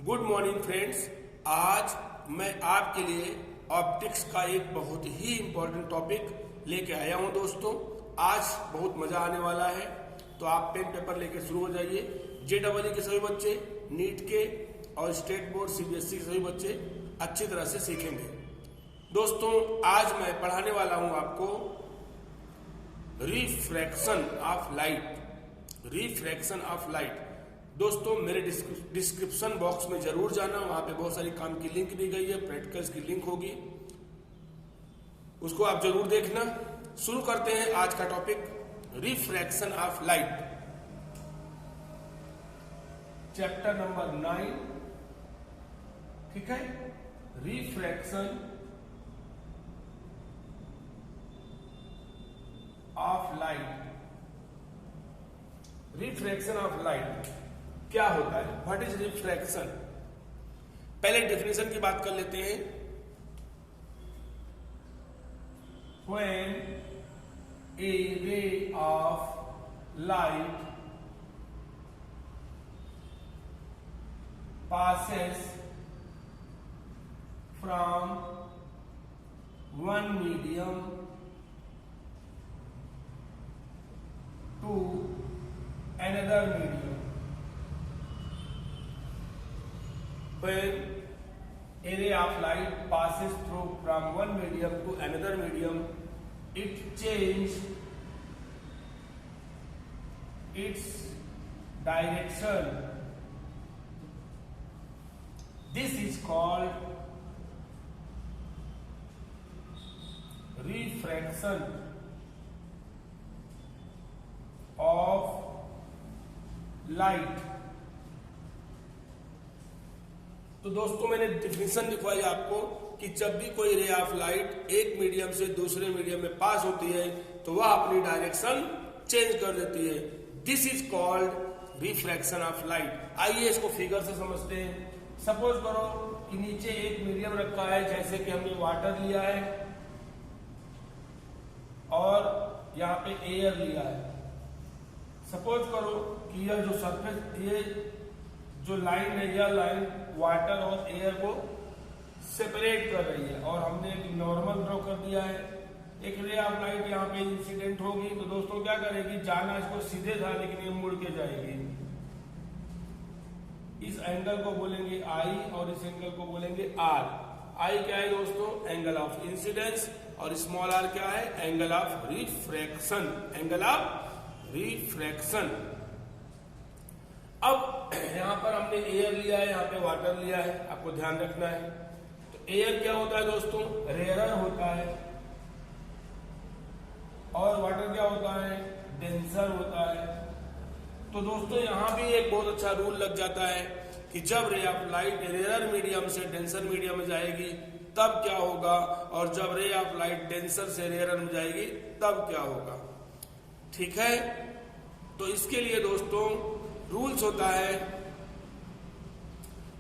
Good morning friends. आज मैं आपके लिए ऑप्टिक्स का एक बहुत ही इम्पोर्टेंट टॉपिक लेके आया हूं दोस्तों। आज बहुत मजा आने वाला है, तो आप पेन पेपर लेके शुरू हो जाइए। JEE के सभी बच्चे, नीट के और स्टेट बोर्ड CBSE के सभी बच्चे अच्छी तरह से सीखेंगे। दोस्तों आज मैं पढ़ाने वाला हूं आपको refraction of light. Refraction of light दोस्तों मेरे डिस्क्रिप्शन बॉक्स में जरूर जाना, वहां पे बहुत सारी काम की लिंक दी गई है, प्रैक्टिकल्स की लिंक होगी, उसको आप जरूर देखना। शुरू करते हैं आज का topic, refraction of light, chapter number 9। ठीक है, refraction of light. Refraction of light क्या होता है? What is refraction? पहले डेफिनेशन की बात कर लेते हैं। When a ray of light passes from one medium to another medium, when a ray of light passes through from one medium to another medium, it changes its direction. This is called refraction of light। तो दोस्तों मैंने definition लिखवाई आपको कि जब भी कोई ray of light एक मीडियम से दूसरे मीडियम में पास होती है तो वह अपनी डायरेक्शन चेंज कर देती है। This is called refraction of light. आइए इसको फिगर से समझते हैं। सपोज करो कि नीचे एक मीडियम रखा है, जैसे कि हमने वाटर लिया है और यहाँ पे एयर लिया है। सपोज करो कि यह जो सरफेस, ये जो लाइन है, यह लाइन वाटर और एयर को सेपरेट कर रही है और हमने एक नॉर्मल ड्रॉ कर दिया है। एक रे ऑफ लाइट यहाँ पे इंसिडेंट होगी तो दोस्तों क्या करेगी, जाना इसको सीधे था लेकिन ये मुड़ के जाएगी। इस एंगल को बोलेंगे I और इस एंगल को बोलेंगे R। I क्या है दोस्तों? एंगल ऑफ इंसिडेंस, और स्मॉल r क्या है? Angle of refraction. Angle of refraction. अब यहाँ पर हमने एयर लिया है, यहाँ पे वाटर लिया है, आपको ध्यान रखना है। तो एयर क्या होता है दोस्तों? रेयरर होता है, और वाटर क्या होता है? डेंसर होता है। तो दोस्तों यहाँ भी एक बहुत अच्छा रूल लग जाता है कि जब ray of light rarer medium से डेंसर मीडियम में जाएगी तब क्या होगा, और जब रे ऑफ लाइट डेंसर से रेयरर में जाएगी तब क्या होगा। ठीक है, तो इसके लिए दोस्तों रूल्स होता है,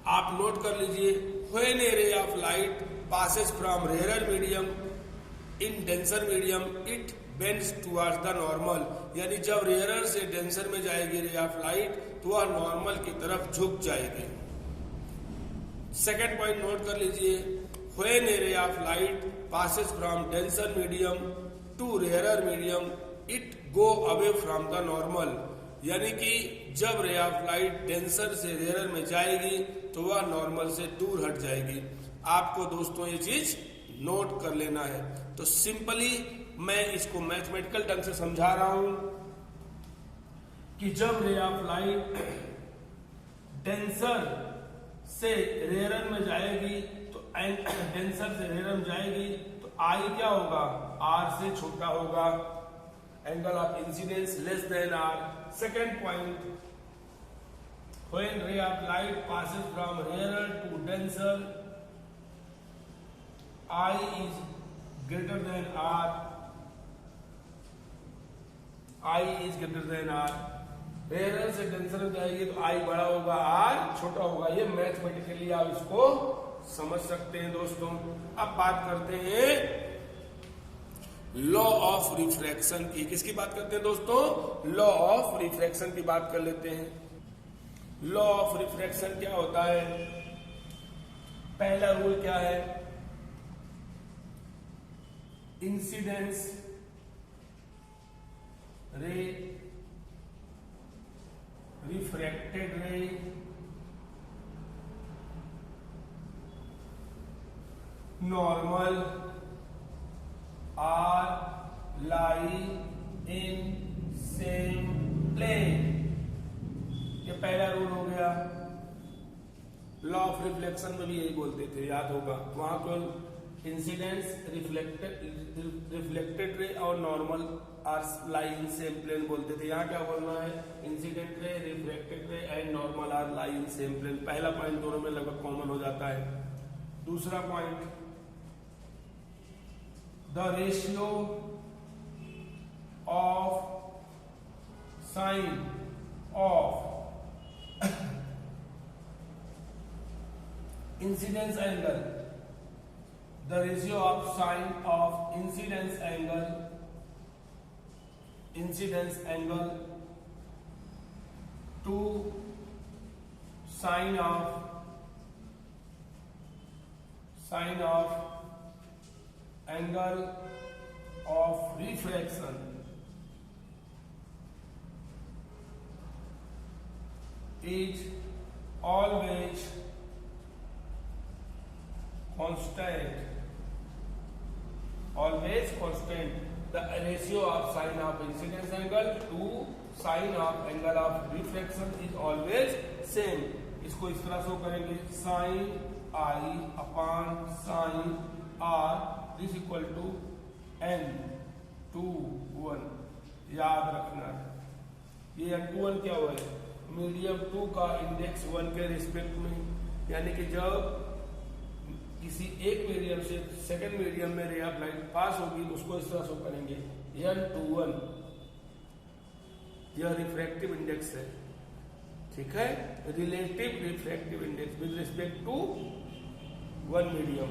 आप नोट कर लीजिए। When A ray of light passes from rarer medium in denser medium, it bends towards the normal। यानी जब रेयरर से डेंसर में जाएगी रे ऑफ लाइट तो वह नॉर्मल की तरफ झुक जाएगी। सेकेंड पॉइंट नोट कर लीजिए। When A ray of light passes from denser medium to rarer medium, it go away from the normal। यानी कि जब रे ऑफ लाइट डेंसर से रेयरर में जाएगी तो वह नॉर्मल से दूर हट जाएगी। आपको दोस्तों ये चीज नोट कर लेना है। तो सिंपली मैं इसको मैथमेटिकल ढंग से समझा रहा हूं कि जब रे ऑफ लाइट डेंसर से रेयरर में जाएगी तो डेंसर से रेयरर में जाएगी तो I क्या होगा? R से छोटा होगा। Angle of incidence less than R। Second point, when ray of light passes from rarer to denser, I is greater than R। I is greater than R। Rare से denser में जाएगी तो I बड़ा होगा, R छोटा होगा। ये mathematically आप इसको समझ सकते हैं दोस्तों। अब बात करते हैं लॉ ऑफ रिफ्रैक्शन की। किसकी बात करते हैं दोस्तों? लॉ ऑफ रिफ्रैक्शन की बात कर लेते हैं। लॉ ऑफ रिफ्रैक्शन क्या होता है? पहला रूल क्या है? Incidence ray, refracted ray, normal are lie in same plane. ये पहला रूल हो गया। लॉ ऑफ रिफ्लेक्शन में भी यही बोलते थे, याद होगा। वहां पर इंसिडेंस, रिफ्लेक्टेड रे और normal are lie in same plane बोलते थे। यहाँ क्या बोलना है? Incident ray, reflected ray and normal are lie in same plane. पहला पॉइंट दोनों में लगभग कॉमन हो जाता है। दूसरा point, the ratio of sine of incidence angle, the ratio of sine of incidence angle to sine of angle of refraction is always constant. The ratio of sine of incidence angle to sine of angle of refraction is always same. इसको इस तरह से करेंगे, sin I upon sin R is equal to n/1। याद रखना है। ये n/1 क्या हुआ है? मीडियम 2 का इंडेक्स 1 के रिस्पेक्ट में, यानी कि जब किसी एक मीडियम से सेकेंड मीडियम में रे ऑफ लाइट पास होगी तो उसको इस तरह से करेंगे n/1। यह रिफ्रैक्टिव इंडेक्स है, ठीक है, relative refractive index with respect to one medium.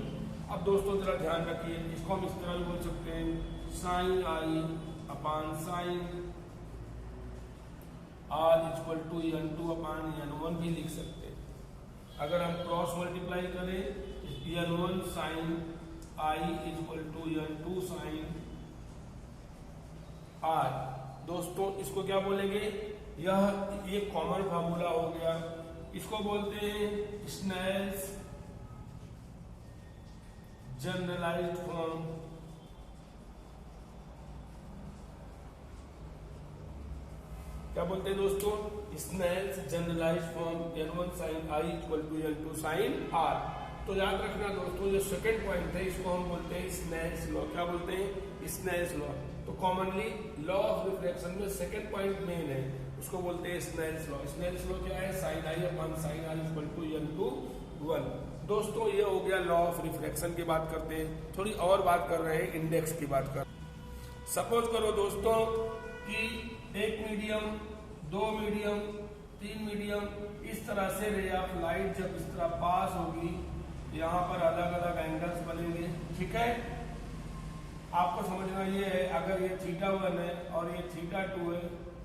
अब दोस्तों जरा ध्यान रखिए, इसको हम इस तरह भी बोल सकते हैं, sine I upon sine R equal to n2 upon n1 भी लिख सकते हैं। अगर हम क्रॉस मल्टीप्लाई करें, n1 sine I equal to n2 sine R। दोस्तों इसको क्या बोलेंगे? ये कॉमन फार्मूला हो गया। इसको बोलते हैं स्नेल्स जनरलाइज्ड फॉर्म। क्या बोलते हैं दोस्तों? Snell's generalized form n1 sine I equal to n2 sine R। तो याद रखना दोस्तों, जो सेकंड पॉइंट है इसको हम बोलते हैं स्नेल्स लॉ। क्या बोलते हैं? Snell's law. तो कॉमनली लॉ ऑफ रिफ्लेक्शन में सेकंड पॉइंट मेन है, उसको बोलते हैं स्नेल्स लॉ। स्नेल्स लॉ क्या है? Sine I upon sine R equal to n/1। दोस्तों ये हो गया लॉ ऑफ रिफ्लेक्शन की बात करते हैं। थोड़ी और बात कर रहे हैं, इंडेक्स की बात कर। सपोज करो दोस्तों कि एक मीडियम, दो मीडियम, तीन मीडियम, इस तरह से रे ऑफ लाइट जब इस तरह पास होगी, यहाँ पर अलग अलग एंगल्स बनेंगे, ठीक है। आपको समझना ये है, अगर ये θ1 है और ये θ2 है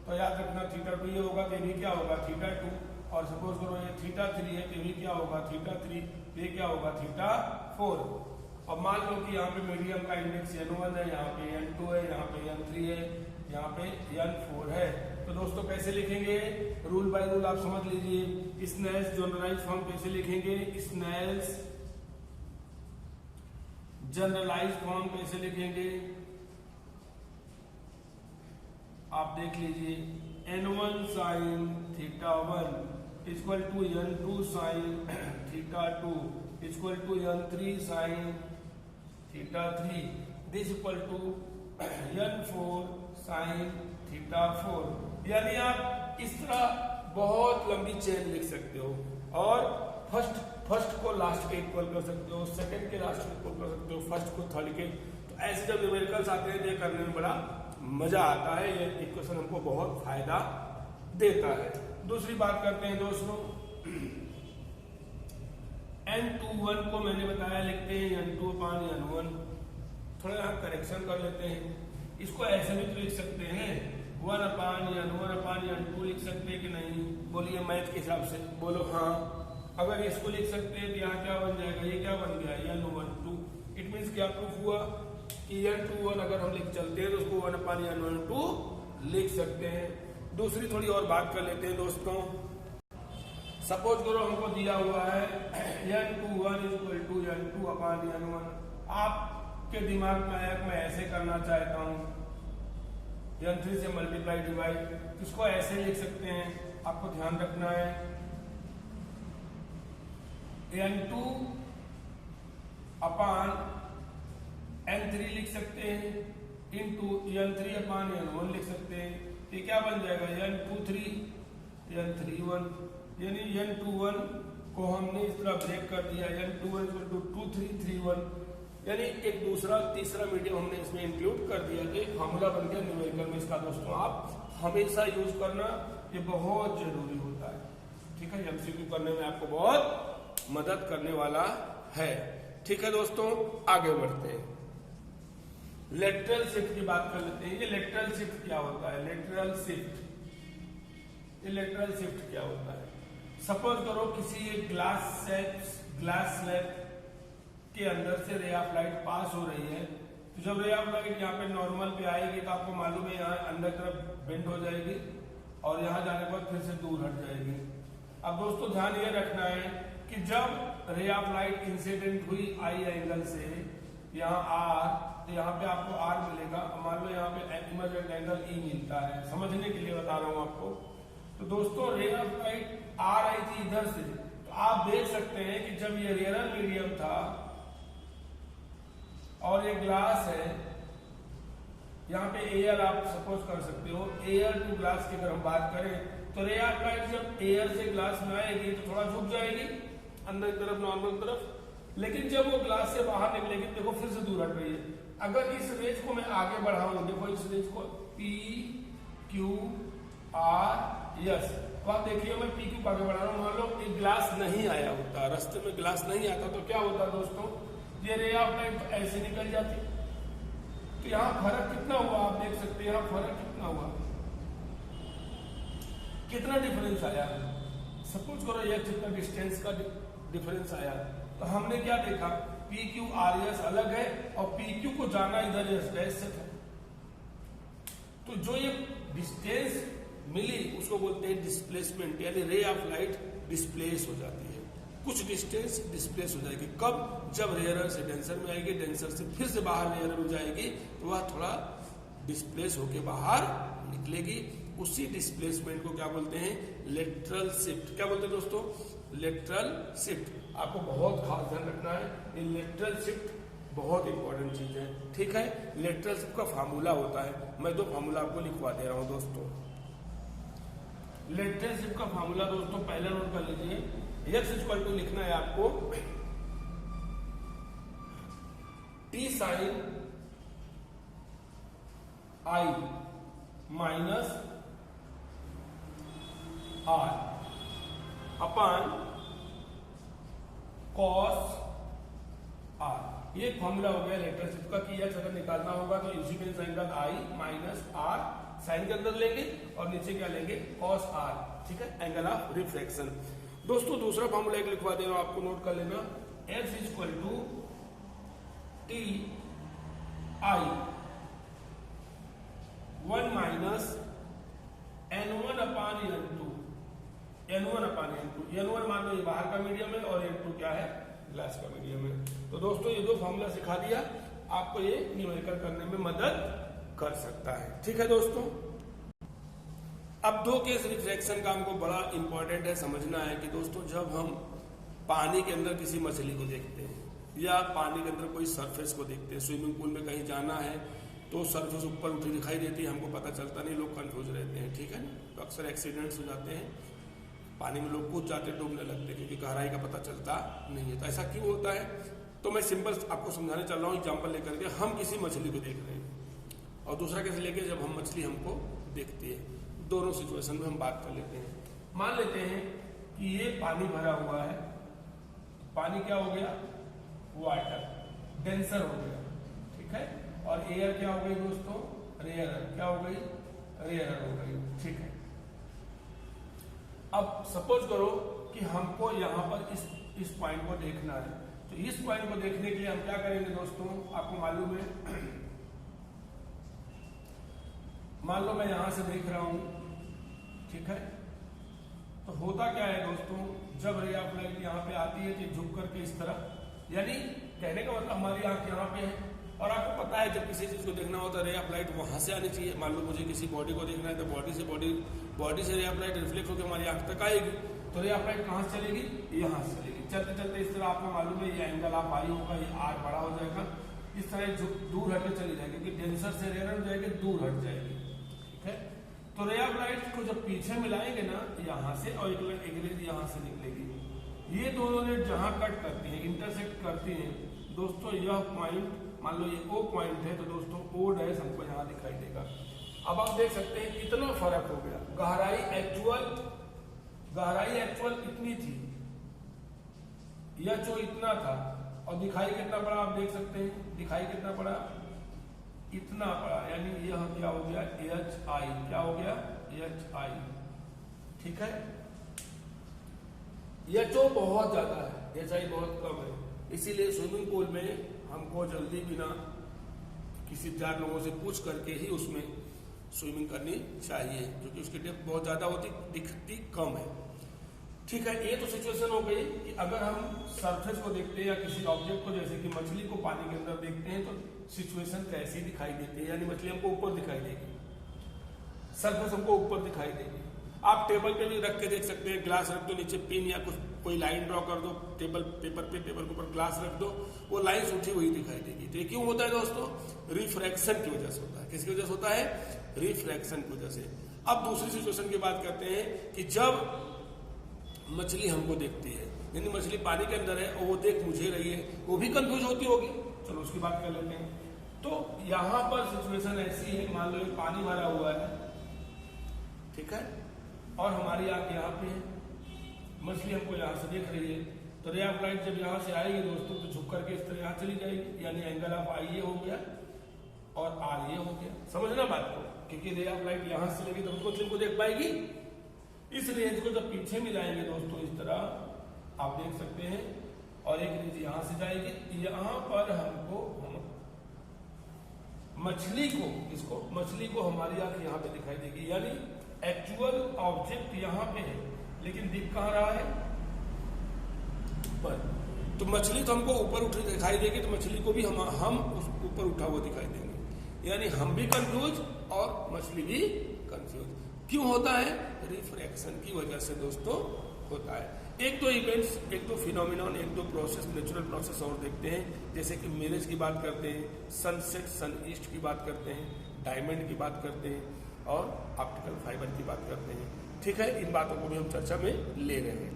तो याद रखना θ2 ये होगा तो ये क्या होगा? θ2। और सपोज करो ये θ3 है तो ये क्या होगा? θ3। ये क्या होगा? θ4। अब मान लो कि यहाँ पे मीडियम का इंडेक्स n1 है, यहाँ पे n2 है, यहाँ पे n3 है, यहाँ पे n4 है। तो दोस्तों कैसे लिखेंगे? रूल बाय रूल आप समझ लीजिए। स्नेल्स जनरलाइज्ड फॉर्म कैसे लिखेंगे? स्नेल्स जनरलाइज्ड फॉर्म कैसे लिखेंगे? आप देख लीजिए, n1 sine θ1 equal to n2 sine θ2 equal to n3 sine θ3 this equal to n4 sine θ4। यानी आप इस तरह बहुत लंबी चेन लिख सकते हो और फर्स्ट को लास्ट के इक्वल कर सकते हो, सेकंड के लास्ट के इक्वल कर सकते हो, फर्स्ट को थर्ड के। तो ऐसे जब न्यूमेरिकल्स आते हैं ये करने में बड़ा मजा आता है। ये इक्वेशन हमको बहुत फायदा देता है। दूसरी बात करते हैं दोस्तों, n21 को मैंने बताया लिखते हैं n2 अपान n1। थोड़ा यहाँ करेक्शन कर लेते हैं, इसको ऐसे भी तो लिख सकते हैं 1/n लिख सकते हैं कि नहीं? बोलिए मैथ के हिसाब से, बोलो हाँ। अगर इसको लिख सकते हैं तो यहाँ क्या बन जाएगा? ये क्या बन गया? n/2। इट मीन्स क्या प्रूफ हुआ कि n/2 अगर हम लिख चलते हैं तो उसको 1/n/2 लिख सकते हैं। दूसरी थोड़ी और बात कर लेते हैं दोस्तों। सपोज करो हमको दिया हुआ है n/2 = n/2/n1। आपके दिमाग में आया मैं ऐसे करना चाहता हूँ, n3 से मल्टीप्लाई डिवाइड, इसको ऐसे लिख सकते हैं। आपको ध्यान रखना है n2/n3 लिख सकते हैं इंटू n3/n1 लिख सकते हैं। ये क्या बन जाएगा? n23 n31, यानी n21 को हमने इस तरह ब्रेक कर दिया, n21 = 2 3 3 1, यानी एक दूसरा तीसरा मीडियम हमने इसमें इंक्लूड कर दिया। तो एक फार्मूला बन गया न्यूमेरिकल में। इसका दोस्तों आप हमेशा यूज करना, ये बहुत जरूरी होता है। ठीक है, एमसीक्यू करने में आपको बहुत मदद करने वाला है। ठीक है दोस्तों, आगे बढ़ते हैं। लेटरल शिफ्ट की बात कर लेते हैं। ये लेटरल शिफ्ट क्या होता है? लेटरल शिफ्ट क्या होता है? सपोज करो किसी एक ग्लास स्लैब के अंदर से रे ऑफ लाइट पास हो रही है। तो जब रे ऑफ लाइट यहाँ पे नॉर्मल पे आएगी तो आपको मालूम है यहाँ अंदर तरफ बेंड हो जाएगी और यहाँ जाने पर फिर से दूर हट जाएगी। अब दोस्तों ध्यान ये रखना है कि जब रे ऑफ लाइट इंसिडेंट हुई आई एंगल से, यहाँ आर, तो यहाँ पे आपको आर मिलेगा। मान लो यहाँ पे इमर्जेंट एंगल ई मिलता है, समझने के लिए बता रहा हूँ आपको। तो दोस्तों रे ऑफ लाइट आर आई थी इधर से, तो आप देख सकते हैं कि जब ये रेयर मीडियम था और ये ग्लास है, यहाँ पे एयर आप सपोज कर सकते हो, एयर टू ग्लास की अगर हम बात करें तो रे ऑफ लाइट जब एयर से ग्लास में आएगी तो थोड़ा झुक जाएगी अंदर की तरफ, नॉर्मल तरफ, लेकिन जब वो ग्लास से बाहर निकलेगी देखो फिर से दूर हट रही है। अगर इस रेंज को मैं आगे बढ़ाऊं, देखो इस रेंज को P Q R S, तो आप देखिए मैं P Q को आगे बढ़ा रहा हूँ। मान लो एक ग्लास नहीं आया होता, रास्ते में ग्लास नहीं आता तो क्या होता दोस्तों? ये रे ऑफ लाइट ऐसे निकल जाती। तो यहाँ फर्क कितना हुआ आप देख सकते हैं। यहाँ फर्क कितना हुआ, कितना डिफरेंस आया। सपोज करो ये जितना डिस्टेंस का डिफरेंस आया, तो हमने क्या देखा? पी क्यू आर एस अलग है और पी क्यू को जाना इधर एस से था। तो जो ये डिस्टेंस मिली उसको बोलते हैं डिस्प्लेसमेंट, यानी रे ऑफ लाइट डिस्प्लेस हो जाती है। कुछ डिस्टेंस डिस्प्लेस हो जाएगी। कब? जब रेयरर से डेंसर में आएगी, डेंसर से फिर से बाहर रेयरर में जाएगी तो वह थोड़ा डिस्प्लेस होके बाहर निकलेगी। उसी डिस्प्लेसमेंट को क्या बोलते हैं? Lateral shift. क्या बोलते हैं दोस्तों? Lateral shift. आपको बहुत खास ध्यान रखना है, ये लेटरल शिफ्ट बहुत इंपॉर्टेंट चीज है। ठीक है, लेटरल शिफ्ट का फार्मूला होता है, मैं दो फार्मूला आपको लिखवा दे रहा हूं दोस्तों। लेटरल शिफ्ट का फार्मूला दोस्तों पहले नोट कर लीजिए। x = लिखना है आपको t sin i minus r upon cos r। ये फॉर्मूला हो गया लेटरल शिफ्ट का कि x अगर निकालना होगा तो incidence angle i minus r sine के अंदर लेंगे और नीचे क्या लेंगे? cos r। ठीक है, एंगल ऑफ रिफ्रैक्शन। दोस्तों दूसरा फॉर्मूला एक लिखवा दे रहा हूं, आपको नोट कर लेना। x = t i 1 minus n1/n2। n1 मान लो ये बाहर का मीडियम है और n2 क्या है? ग्लास का मीडियम है। तो दोस्तों ये दो फॉर्मूला सिखा दिया, आपको ये न्यूमेरिकल करने में मदद कर सकता है। ठीक है दोस्तों, अब दो केस रिफ्रैक्शन का हमको बड़ा इंपॉर्टेंट है समझना है कि दोस्तों जब हम पानी के अंदर किसी मछली को देखते हैं या पानी के अंदर कोई सरफेस को देखते हैं, स्विमिंग पूल में कहीं जाना है तो सरफेस ऊपर उठी दिखाई देती है, हमको पता चलता नहीं, लोग कंफ्यूज रहते हैं। ठीक है ना, तो अक्सर एक्सीडेंट्स हो जाते हैं, पानी में लोग कूद जाते, डूबने लगते हैं क्योंकि गहराई का पता चलता नहीं है। तो ऐसा क्यों होता है? तो मैं सिंपल आपको समझाने चल रहा हूँ एग्जाम्पल लेकर के। हम किसी मछली को देख रहे हैं और दूसरा कैसे लेके जब हम मछली हमको देखती है, दोनों सिचुएशन में हम बात कर लेते हैं। मान लेते हैं कि ये पानी भरा हुआ है, पानी क्या हो गया? वाटर, डेंसर हो गया। ठीक है, और एयर क्या हो गई दोस्तों? रेयर। क्या हो गई? रेयर हो गई, ठीक है। अब सपोज करो कि हमको यहाँ पर इस पॉइंट को देखना है, तो इस पॉइंट को देखने के लिए हम क्या करेंगे दोस्तों, आपको मालूम है, मान लो मैं यहां से देख रहा हूं, ठीक है, तो होता क्या है दोस्तों, जब रे ऑफ लाइट यहाँ पे आती है तो झुक करके इस तरह, यानी कहने का मतलब हमारी आंख यहाँ पे है, और आपको पता है जब किसी चीज को देखना होता है रे ऑफ लाइट वहां से आनी चाहिए। मान लो मुझे किसी बॉडी को देखना है तो बॉडी से रे ऑफ लाइट रिफ्लेक्ट होकर हमारी आंख तक आएगी, तो रे ऑफ लाइट कहाँ से चलेगी, यहाँ से चलेगी। चलते चलते इस तरह आपको मालूम है ये एंगल आप आई होगा, ये आर बड़ा हो जाएगा, इस तरह दूर हटके चली जाएगी, क्योंकि डेंसर से रेयर हो जाएगी, दूर हट जाएगी, ठीक है। तो रे ऑफ लाइट को जब पीछे मिलाएंगे ना यहाँ से, और एक रेज यहाँ से निकलेगी, ये दोनों रेज जहां कट करती हैं, इंटरसेक्ट करती हैं दोस्तों, यह पॉइंट मान लो ये O पॉइंट है, तो दोस्तों O डैश हमको यहाँ दिखाई देगा। अब आप देख सकते हैं कितना फर्क हो गया, गहराई एक्चुअल इतनी थी, यह जो इतना था, और दिखाई कितना बड़ा आप देख सकते हैं, दिखाई कितना बड़ा, इतना बड़ा, यानी यह क्या हो गया HI, क्या हो गया HI, ठीक है। यह जो बहुत ज्यादा है, HI बहुत कम है, इसीलिए स्विमिंग पूल में हमको जल्दी बिना किसी 4 लोगों से पूछ करके ही उसमें स्विमिंग करनी चाहिए, क्योंकि उसकी डेप्थ बहुत ज्यादा होती, दिखती कम है, ठीक है। ये तो सिचुएशन हो गई कि अगर हम सरफेस को देखते हैं या किसी ऑब्जेक्ट को, जैसे कि मछली को पानी के अंदर देखते हैं, तो सिचुएशन कैसी दिखाई देती है, यानी मछली हमको ऊपर दिखाई देगी, सरफेस हमको ऊपर दिखाई देगी। आप टेबल पे भी रख के देख सकते हैं, ग्लास रख दो, नीचे पिन या कुछ कोई लाइन ड्रॉ कर दो, पेपर के ऊपर ग्लास रख दो, वो लाइंस उठी हुई दिखाई देगी। तो ये क्यों होता है दोस्तों, रिफ्रैक्शन की वजह से होता है। किसकी वजह से होता है, रिफ्रैक्शन की वजह से। अब दूसरी सिचुएशन की बात करते हैं कि जब मछली हमको देखती है, यानी मछली पानी के अंदर है और वो देख मुझे रही है, वो भी कंफ्यूज होती होगी, चलो उसकी बात कर लेते हैं। तो यहां पर सिचुएशन ऐसी है, मान लो पानी भरा हुआ है, ठीक है, और हमारी आंख यहाँ पे है, मछली हमको यहाँ से देख रही है, तो रे ऑफ लाइट जब यहाँ से आएगी दोस्तों तो झुक करके इस तरह यहाँ चली जाएगी, यानी एंगल ऑफ आई ये हो गया और आर ये हो गया। समझना बात को, क्योंकि रे ऑफ लाइट यहाँ से चलेगी तो हमको फिल्म को देख पाएगी। इस रेंज को जब पीछे मिलाएंगे दोस्तों इस तरह आप देख सकते हैं, और एक रेंज यहाँ से जाएगी, यहाँ पर हमको मछली को हमारी आंख यहाँ पे दिखाई देगी, यानी एक्चुअल ऑब्जेक्ट यहाँ पे है, लेकिन दिख कहाँ रहा है, ऊपर। तो मछली तो हमको ऊपर उठी दिखाई देगी, तो मछली को भी हम उस ऊपर उठा हुआ दिखाई देंगे, यानी हम भी कंफ्यूज और मछली भी कंफ्यूज। क्यों होता है, रिफ्रैक्शन की वजह से दोस्तों होता है। एक दो इवेंट्स, एक दो फिनोमिनॉन, एक दो प्रोसेस, नेचुरल प्रोसेस और देखते हैं, जैसे कि मिरेज की बात करते हैं, सनसेट सन ईस्ट की बात करते हैं, डायमंड की बात करते हैं, और ऑप्टिकल फाइबर की बात करते हैं, ठीक है। इन बातों को भी हम चर्चा में ले रहे हैं।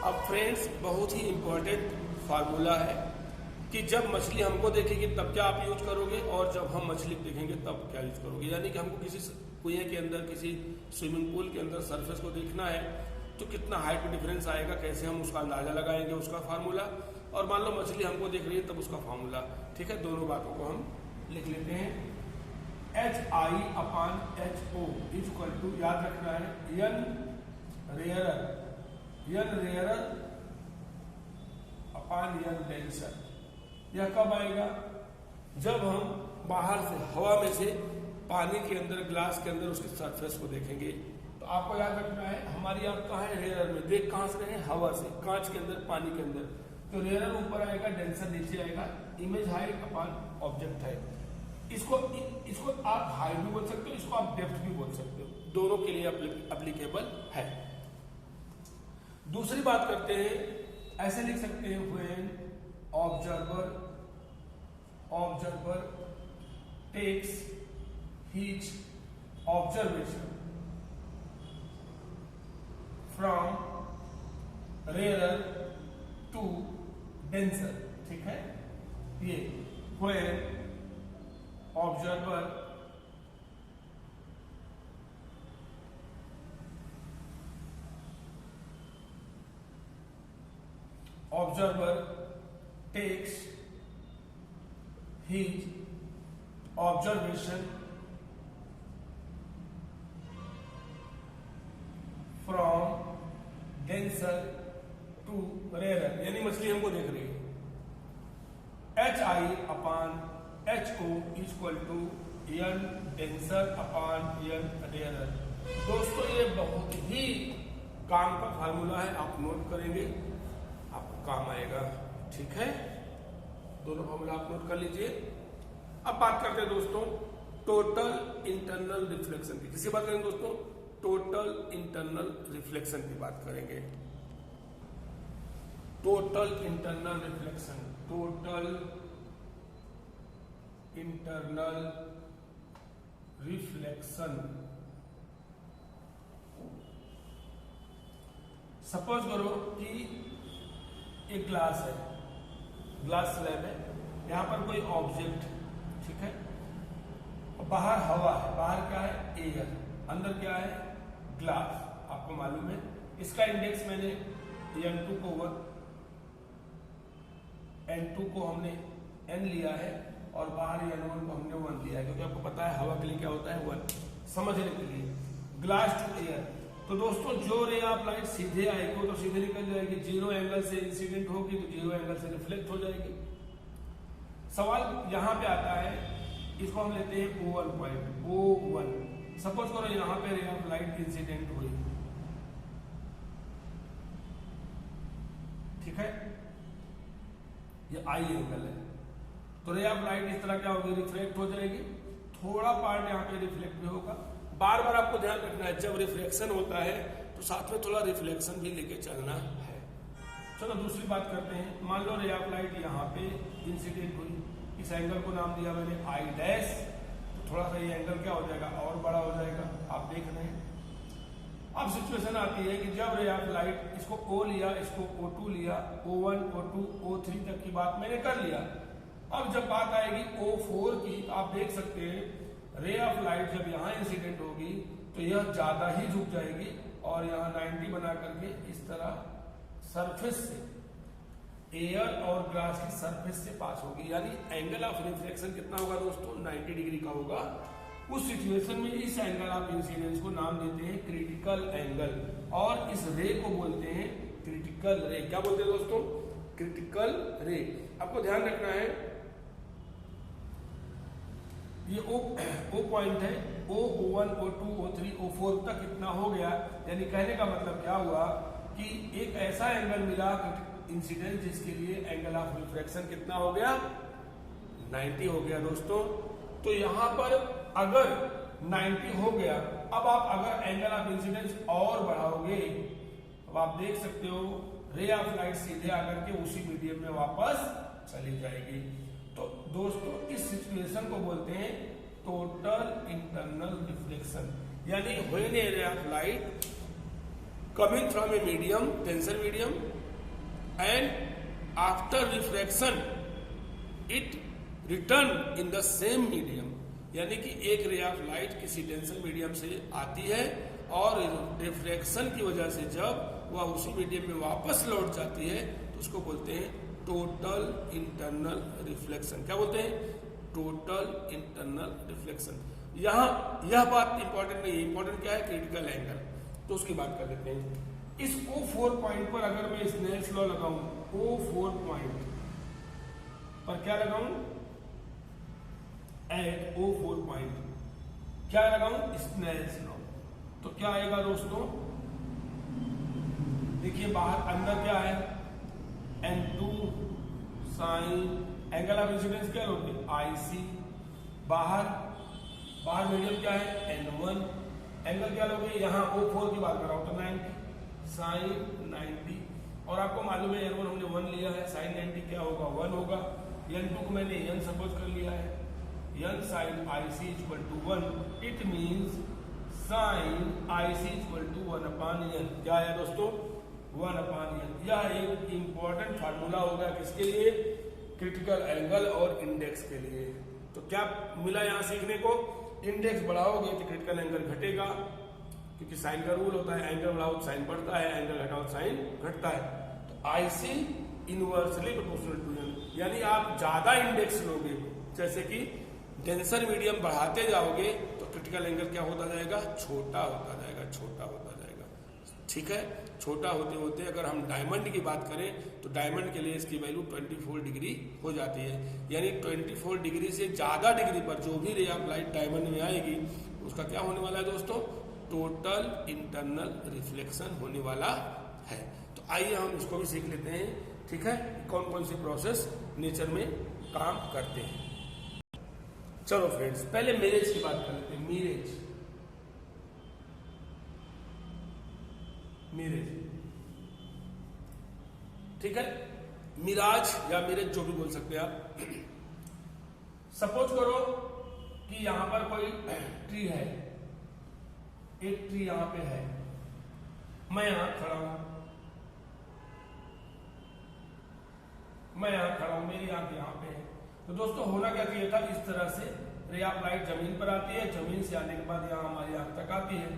अब फ्रेंड्स, बहुत ही इंपॉर्टेंट फार्मूला है कि जब मछली हमको देखेगी तब क्या आप यूज करोगे, और जब हम मछली देखेंगे तब क्या यूज करोगे। यानी कि हमको किसी कुएं के अंदर, किसी स्विमिंग पूल के अंदर सरफेस को देखना है तो कितना हाइट डिफरेंस आएगा, कैसे हम उसका अंदाजा लगाएंगे, उसका फार्मूला, और मान लो मछली हमको देख रही है तब उसका फार्मूला, ठीक है। दोनों बातों को हम लिख लेते हैं। HI/HO इक्वल टू, याद रखना है, N rarer upon N denser. यह कब आएगा, जब हम बाहर से, हवा में से पानी के अंदर, ग्लास के अंदर उसकी सरफेस को देखेंगे। तो आपको याद रखना है, हमारी आंख कहाँ है, रेयरर में, देख कहाँ से रहे हैं, हवा से, कांच के अंदर, पानी के अंदर। तो रेयरर ऊपर आएगा, डेंसर नीचे आएगा, image height upon object height. इसको आप हाइट भी बोल सकते हो, इसको आप डेप्थ भी बोल सकते हो, दोनों के लिए एप्लीकेबल है। दूसरी बात करते हैं, ऐसे लिख सकते हैं, when observer takes his observation from rarer to denser, ठीक है। ये when observer takes his observation denser to rarer, यानी मछली हमको देख रही है। HI/HO equal to N denser upon N rarer. दोस्तों ये बहुत ही काम का फार्मूला है, आप नोट करेंगे आपको काम आएगा, ठीक है। दोनों फार्मूला आप नोट कर लीजिए। अब बात करते हैं दोस्तों टोटल इंटरनल रिफ्लेक्शन की। किसकी बात करेंगे दोस्तों? टोटल इंटरनल रिफ्लेक्शन की बात करेंगे। Total internal reflection, total internal reflection. Suppose करो कि एक ग्लास है, ग्लास स्लैब है, यहां पर कोई ऑब्जेक्ट, ठीक है, और बाहर हवा है, बाहर क्या है? एयर, अंदर क्या है? ग्लास, आपको मालूम है। इसका इंडेक्स मैंने N2 को 1, N2 को हमने N लिया है और बाहर N1 को हमने 1 लिया है, क्योंकि आपको पता है हवा के लिए क्या होता है? 1, समझने के लिए। ग्लास टू एयर, तो दोस्तों जो रे ऑफ लाइट सीधे आएगी वो तो सीधे निकल जाएगी, जीरो एंगल से इंसिडेंट होगी तो जीरो एंगल से रिफ्लेक्ट हो जाएगी। सवाल यहां पे आता है, इसको हम लेते हैं O1 पॉइंट, O1। सपोज करो यहां पे रे ऑफ लाइट इंसिडेंट हुई, ठीक है, ये आई एंगल है, तो रे ऑफ लाइट इस तरह क्या होगी? रिफ्लेक्ट हो जाएगी, थोड़ा पार्ट यहाँ पे रिफ्लेक्ट भी होगा। बार बार आपको ध्यान रखना है, जब रिफ्लेक्शन होता है तो साथ में थोड़ा रिफ्लेक्शन भी लेके चलना है। चलो दूसरी बात करते हैं। मान लो रे ऑफ लाइट यहाँ पे इंसिडेंट हुई, इस एंगल को नाम दिया मैंने आई डैश, तो थोड़ा सा ये एंगल क्या हो जाएगा? और बड़ा हो जाएगा, आप देख रहे हैं। अब सिचुएशन आती है कि जब रे ऑफ लाइट, इसको O लिया, इसको O2 लिया, O1, O2, O3 तक की बात मैंने कर लिया। अब जब बात आएगी O4 की, आप देख सकते हैं रे ऑफ लाइट जब यहाँ इंसिडेंट होगी तो यह ज्यादा ही झुक जाएगी और यहाँ 90 बना करके इस तरह सरफेस से, एयर और ग्लास की सरफेस से पास होगी, यानी एंगल ऑफ रिफ्लेक्शन कितना होगा दोस्तों? 90 डिग्री का होगा। उस सिचुएशन में इस एंगल ऑफ इंसिडेंस को नाम देते हैं क्रिटिकल एंगल, और इस रे को बोलते हैं क्रिटिकल रे। क्या बोलते हैं दोस्तों? क्रिटिकल रे। आपको ध्यान रखना है, ये O पॉइंट है, O1, O2, O3, O4 तक इतना हो गया, यानी कहने का मतलब क्या हुआ कि एक ऐसा एंगल मिला इंसिडेंस जिसके लिए एंगल ऑफ रिफ्रैक्शन कितना हो गया? 90 हो गया दोस्तों। तो यहां पर अगर 90 हो गया, अब आप अगर एंगल ऑफ इंसिडेंस और बढ़ाओगे, अब आप देख सकते हो रे ऑफ लाइट सीधे आकर के उसी मीडियम में वापस चली जाएगी। तो दोस्तों इस सिचुएशन को बोलते हैं टोटल इंटरनल रिफ्लेक्शन, यानी when A ray of light coming from a medium, tensor medium, and after refraction it return in the same medium, यानी कि एक रे ऑफ लाइट किसी टेंसर मीडियम से आती है और रिफ्रैक्शन की वजह से जब वह उसी मीडियम में वापस लौट जाती है तो उसको बोलते हैं टोटल इंटरनल रिफ्लेक्शन। क्या बोलते हैं? Total internal reflection. यहां यह बात इंपॉर्टेंट नहीं है, इंपॉर्टेंट क्या है? Critical angle. तो उसकी बात कर लेते हैं। इस O4 पॉइंट पर अगर मैं स्नेल्स लॉ लगाऊं, O4 पॉइंट पर क्या लगाऊं? एट O4 पॉइंट क्या लगाऊं? Snell's law. तो क्या आएगा दोस्तों? देखिए बाहर, अंदर क्या है? N2 sign, angle of incidence क्या होगी? IC। बाहर मीडियम क्या है? N1। एंगल क्या लोगे? यहाँ O4 की बात कर रहा हूं तो 90 साइन 90, और आपको मालूम है N1 हमने 1 लिया है, साइन 90 क्या होगा? 1 होगा। N2 को मैंने N सपोज कर लिया है, N sine IC equal to 1, it means sine IC equal to 1/N। क्या है दोस्तों? 1/N। यह एक इंपॉर्टेंट फार्मूला होगा किसके लिए? क्रिटिकल एंगल और इंडेक्स के लिए। तो क्या मिला यहां सीखने को? इंडेक्स बढ़ाओगे तो क्रिटिकल एंगल घटेगा, क्योंकि साइन का रूल होता है, एंगल बढ़ाओ तो साइन बढ़ता है, एंगल घटाओ साइन घटता है। तो IC inversely proportional to N, यानी आप ज्यादा इंडेक्स लोगे, जैसे कि डेंसर मीडियम बढ़ाते जाओगे तो क्रिटिकल एंगल क्या होता जाएगा? छोटा होता जाएगा, छोटा होता जाएगा। ठीक है। छोटा होते होते अगर हम डायमंड की बात करें तो डायमंड के लिए इसकी वैल्यू 24 डिग्री हो जाती है, यानी 24 डिग्री से ज़्यादा डिग्री पर जो भी रे ऑफ लाइट डायमंड में आएगी उसका क्या होने वाला है दोस्तों, टोटल इंटरनल रिफ्लेक्शन होने वाला है। तो आइए हम इसको भी सीख लेते हैं, ठीक है, कौन कौन सी प्रोसेस नेचर में काम करते हैं। चलो फ्रेंड्स, पहले मिरेज की बात कर लेते हैं। मिरेज, ठीक है, मिराज या मिरेज जो भी बोल सकते हैं आप। सपोज करो कि यहां पर कोई ट्री है, एक ट्री यहां पे है, मैं यहां खड़ा हूं, मेरी आंख यहां पे है। तो दोस्तों होना क्या चाहिए था, इस तरह से रे ऑफ लाइट जमीन पर आती है, जमीन से आने के बाद यहाँ हमारी आंख तक आती है,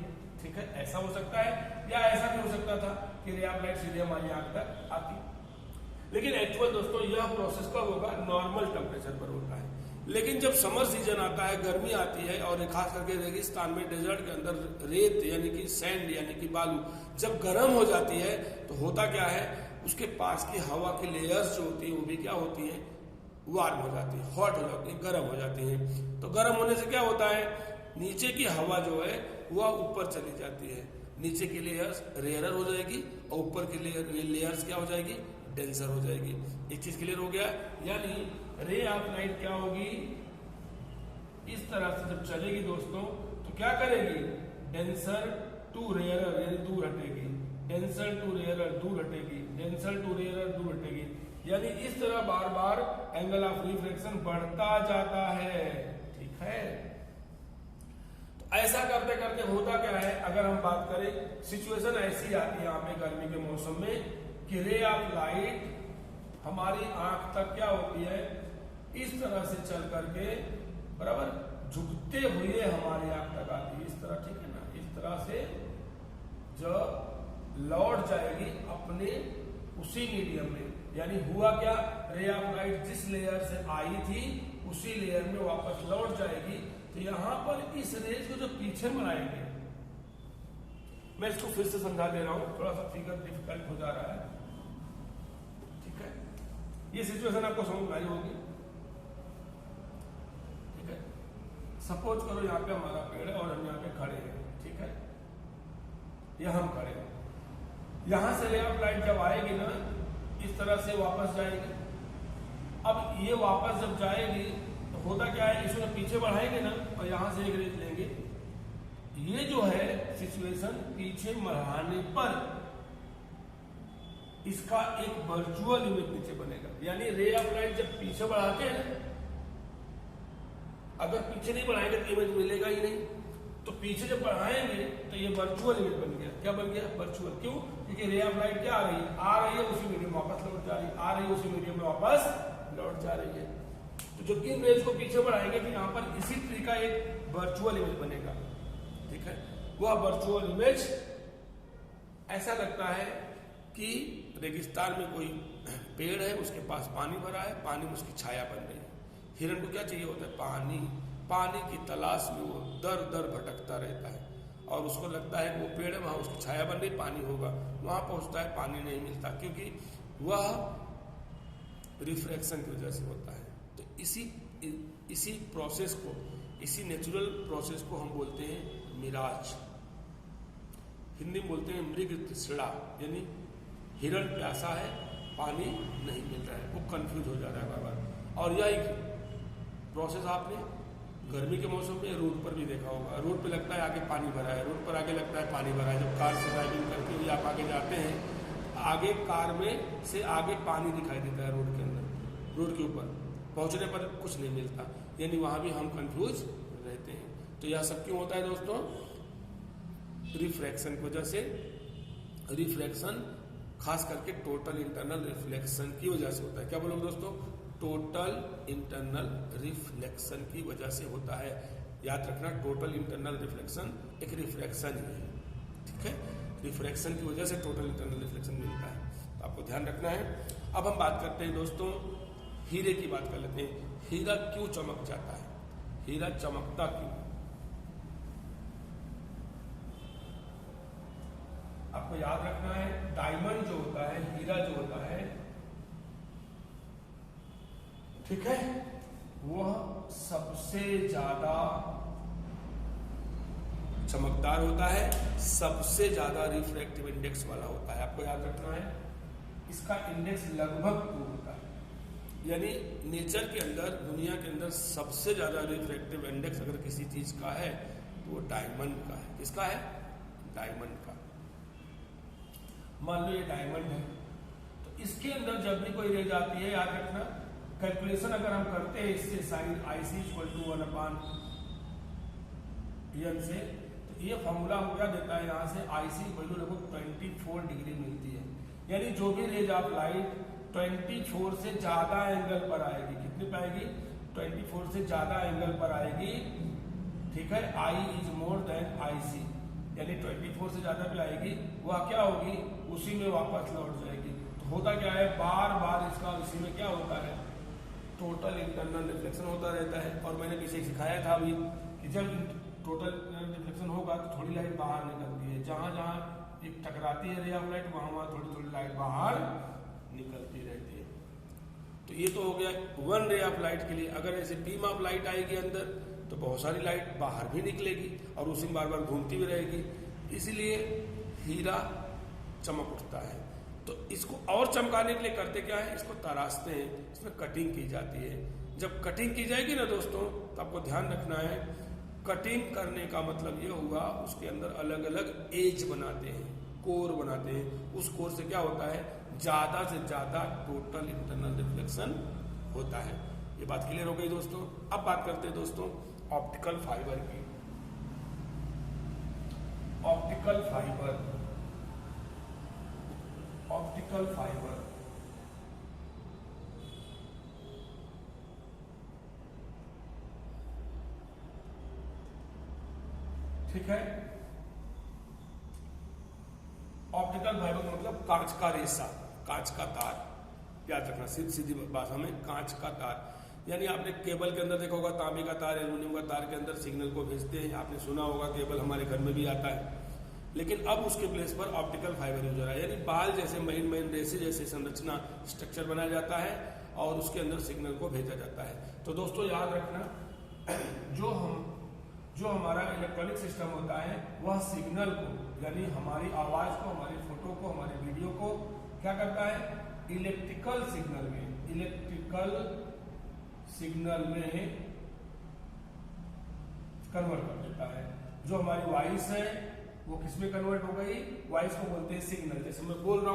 ठीक है। ऐसा हो सकता है या ऐसा भी हो सकता था कि रे ऑफ लाइट सीधे हमारी आंख तक आती। लेकिन एक्चुअल दोस्तों यह प्रोसेस कब होगा, नॉर्मल टेम्परेचर पर होता है। लेकिन जब समर सीजन आता है, गर्मी आती है, और खास करके रेगिस्तान में, डेजर्ट के अंदर रेत यानी कि सैंड यानी कि बालू जब गर्म हो जाती है तो होता क्या है, उसके पास की हवा की लेयर्स जो होती है वो भी क्या होती है, वार्म हो जाती है, हॉट हो जाती है, गर्म हो जाती है। तो गर्म होने से क्या होता है, नीचे की हवा जो है वह ऊपर चली जाती है, नीचे की लेयर्स रेयरर हो जाएगी और ऊपर की लेयर्स क्या हो जाएगी, डेंसर हो जाएगी। एक चीज क्लियर हो गया, यानी रे ऑफ लाइट क्या होगी, इस तरह से जब चलेगी दोस्तों तो क्या करेगी, डेंसर टू रेयरर यानी दूर हटेगी, डेंसर टू रेयरर दूर हटेगी, डेंसर टू रेयरर दूर हटेगी, यानी इस तरह बार बार एंगल ऑफ रिफ्लेक्शन बढ़ता जाता है, ठीक है। तो ऐसा करते करते होता क्या है, अगर हम बात करें, सिचुएशन ऐसी आती है यहाँ पे गर्मी के मौसम में कि रे ऑफ लाइट हमारी आंख तक क्या होती है, इस तरह से चल करके बराबर झुकते हुए हमारी आंख तक आती है, इस तरह, ठीक है ना। इस तरह से जब लौट जाएगी अपने उसी मीडियम में, यानी हुआ क्या, रे ऑफ लाइट जिस लेयर से आई थी उसी लेयर में वापस लौट जाएगी। तो यहां पर इस रेज को जो पीछे बनाएंगे, मैं इसको फिर से समझा दे रहा हूं, थोड़ा सा फिगर डिफिकल्ट हो जा रहा है, ठीक है। ये सिचुएशन आपको समझ में आई होगी, ठीक है। सपोज करो यहाँ पे हमारा पेड़ है और हम यहाँ पे खड़े हैं, ठीक है, यह हम खड़े हैं, यहां से रे ऑफ लाइट जब आएगी ना इस तरह से वापस जाएगी। अब ये वापस जब जाएगी तो होता क्या है, इसको पीछे बढ़ाएंगे ना और यहां से एक रेज लेंगे, ये जो है सिचुएशन पीछे बढ़ाने पर इसका एक वर्चुअल इमेज नीचे बनेगा, यानी रे ऑफ लाइट जब पीछे बढ़ाते हैं, अगर पीछे नहीं बढ़ाएंगे तो इमेज मिलेगा ही नहीं, तो पीछे जब बढ़ाएंगे तो ये वर्चुअल इमेज बन गया। क्या बन गया, वर्चुअल। क्यों, क्योंकि रे ऑफ लाइट क्या आ रही है उसी मीडियम में वापस लौट जा रही है, आ रही है उसी मीडियम में वापस लौट जा रही है। तो जब इन रेज को पीछे बढ़ाएंगे तो यहाँ पर इसी ट्री का एक वर्चुअल इमेज बनेगा, ठीक है। वह वर्चुअल इमेज ऐसा लगता है कि रेगिस्तान में कोई पेड़ है, उसके पास पानी भरा है, पानी में उसकी छाया बन रही है। हिरण को क्या चाहिए होता है, पानी, पानी की तलाश में वो दर दर भटकता रहता है और उसको लगता है कि वो पेड़ है, वहां उसकी छाया बन रही, पानी होगा, वहां पहुंचता है, पानी नहीं मिलता, क्योंकि वह रिफ्रैक्शन की वजह से होता है। तो इसी प्रोसेस को, इसी नेचुरल प्रोसेस को हम बोलते हैं मिराज। हिंदी में बोलते हैं मृग तृष्णा, यानी हिरण प्यासा है, पानी नहीं मिल रहा है, वो कंफ्यूज हो जा रहा है बार बार। और यह एक प्रोसेस आपने गर्मी के मौसम में रोड पर भी देखा होगा, रोड पे लगता है आगे पानी भरा है, रोड पर आगे लगता है पानी भरा है। जब कार से ड्राइविंग करके हुए आप आगे जाते हैं, आगे कार में से आगे पानी दिखाई देता है रोड के अंदर, रोड के ऊपर पहुंचने पर कुछ नहीं मिलता, यानी वहां भी हम कंफ्यूज रहते हैं। तो यह सब क्यों होता है दोस्तों, रिफ्रैक्शन की वजह से। रिफ्रैक्शन खास करके टोटल इंटरनल रिफ्लेक्शन की वजह से होता है। क्या बोलोगे दोस्तों, टोटल इंटरनल रिफ्लेक्शन की वजह से होता है। याद रखना, टोटल इंटरनल रिफ्लेक्शन एक रिफ्रैक्शन ही है, ठीक है। रिफ्रैक्शन की वजह से टोटल इंटरनल रिफ्लेक्शन मिलता है, तो आपको ध्यान रखना है। अब हम बात करते हैं दोस्तों, हीरे की बात कर लेते हैं। हीरा क्यों चमक जाता है, हीरा चमकता क्यों। अब आपको याद रखना है डायमंड जो होता है, हीरा जो होता है, ठीक है, वह सबसे ज्यादा चमकदार होता है, सबसे ज्यादा रिफ्रैक्टिव इंडेक्स वाला होता है। आपको याद रखना है इसका इंडेक्स लगभग 2 होता है, यानी नेचर के अंदर, दुनिया के अंदर सबसे ज्यादा रिफ्रैक्टिव इंडेक्स अगर किसी चीज का है तो वो डायमंड का है। किसका है? डायमंड का। मान लो ये डायमंड है, तो इसके अंदर जब भी कोई रे जाती है, याद रखना कैलकुलेशन अगर हम करते हैं इससे साइन IC = 1/n से, तो ये फॉर्मूला हो गया देता है यहाँ से IC = लगभग 24 डिग्री मिलती है। यानी जो भी रेज ऑफ लाइट 24 से ज्यादा एंगल पर आएगी, कितनी पाएगी? 24 से ज्यादा एंगल पर आएगी, ठीक है, I is more than IC, यानी 24 से ज्यादा पे आएगी, वह क्या होगी? उसी में वापस लौट जाएगी। तो होता क्या है, बार बार इसका इसी में क्या होता है, टोटल इंटरनल रिफ्लेक्शन होता रहता है। और मैंने पीछे सिखाया था अभी कि जब टोटल रिफ्लेक्शन होगा तो थोड़ी लाइट बाहर निकलती है, जहां जहां एक टकराती है रे ऑफ लाइट, वहां वहां थोड़ी थोड़ी लाइट बाहर निकलती रहती है। तो ये तो हो गया 1 रे ऑफ लाइट के लिए। अगर ऐसे बीम ऑफ लाइट आएगी अंदर तो बहुत सारी लाइट बाहर भी निकलेगी और उसी में बार बार घूमती भी रहेगी, इसलिए हीरा चमक उठता है। तो इसको और चमकाने के लिए करते क्या है, इसको तराशते हैं, इसमें कटिंग की जाती है। जब कटिंग की जाएगी ना दोस्तों, तो आपको ध्यान रखना है कटिंग करने का मतलब ये होगा उसके अंदर अलग अलग एज बनाते हैं, कोर बनाते हैं। उस कोर से क्या होता है, ज्यादा से ज्यादा टोटल इंटरनल रिफ्लेक्शन होता है। ये बात क्लियर हो गई दोस्तों। अब बात करते हैं दोस्तों ऑप्टिकल फाइबर की। ऑप्टिकल फाइबर, ऑप्टिकल फाइबर ठीक है। ऑप्टिकल फाइबर का मतलब कांच का रेशा, कांच का तार, याद रखना सीधी भाषा में कांच का तार। यानी आपने केबल के अंदर देखा होगा तांबे का तार, एल्युमिनियम का तार के अंदर सिग्नल को भेजते हैं, आपने सुना होगा, केबल हमारे घर में भी आता है। लेकिन अब उसके प्लेस पर ऑप्टिकल फाइबर यूज हो रहा है, यानी बाल जैसे महीन महीन रेसे जैसे संरचना स्ट्रक्चर बनाया जाता है और उसके अंदर सिग्नल को भेजा जाता है। तो दोस्तों याद रखना जो हमारा इलेक्ट्रॉनिक सिस्टम होता है वह सिग्नल को, यानी हमारी आवाज को, हमारी फोटो को, हमारे वीडियो को क्या करता है, इलेक्ट्रिकल सिग्नल में कन्वर्ट कर देता है। जो हमारी वॉइस है वो किस में कन्वर्ट हो गई, वॉइस को बोलते हैं सिग्नल। जैसे मैं बोल रहा हूं